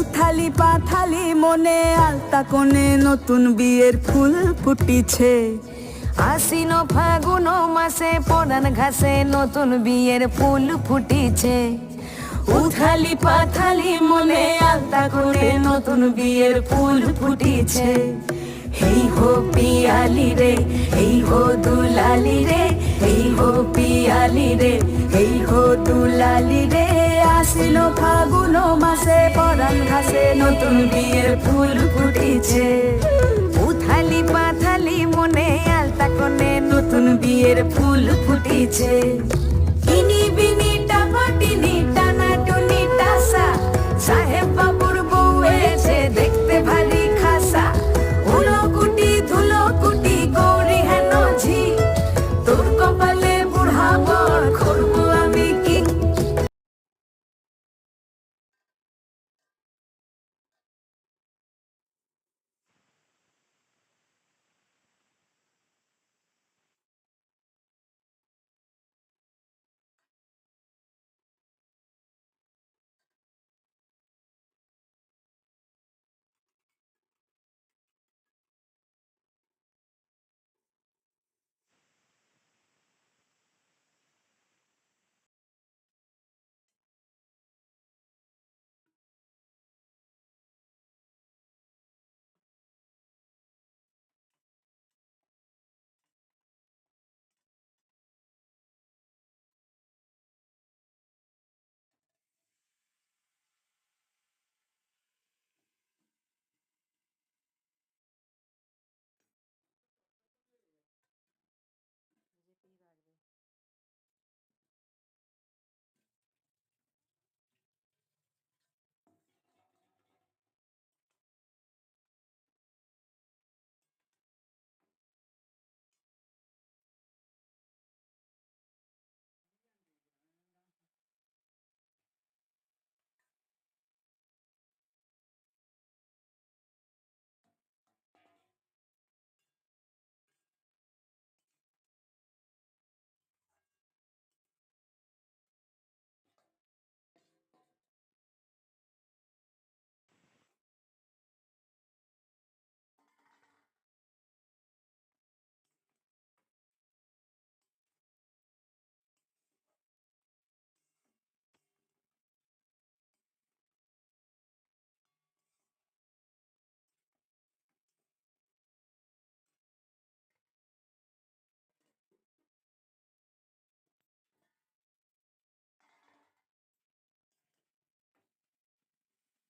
উথালি পাথালি মনে আলতা কোণে নতুন বিয়ের ফুল ফুটিছে। আশ্বিন ফাগুন মাসে পরান ঘাসে নতুন বিয়ের ফুল ফুটিছে। উথালি পাথালি মনে আলতা কোণে নতুন বিয়ের ফুল ফুটিছে। হেই হো পিয়ালি রে, হেই হো দুলালি রে, হেই হো পিয়ালি রে, হেই হো দুলালি রে। আশ্বিন ফাগুন মাসে পরান ঘাসে নতুন বিয়ের ফুল ফুটিছে। উথালি পাথালি মনে আলতা কোণে নতুন বিয়ের ফুল ফুটিছে। ইনি বিনি টাপাটিনি টানা টুনি টাসা সাহেব বাবু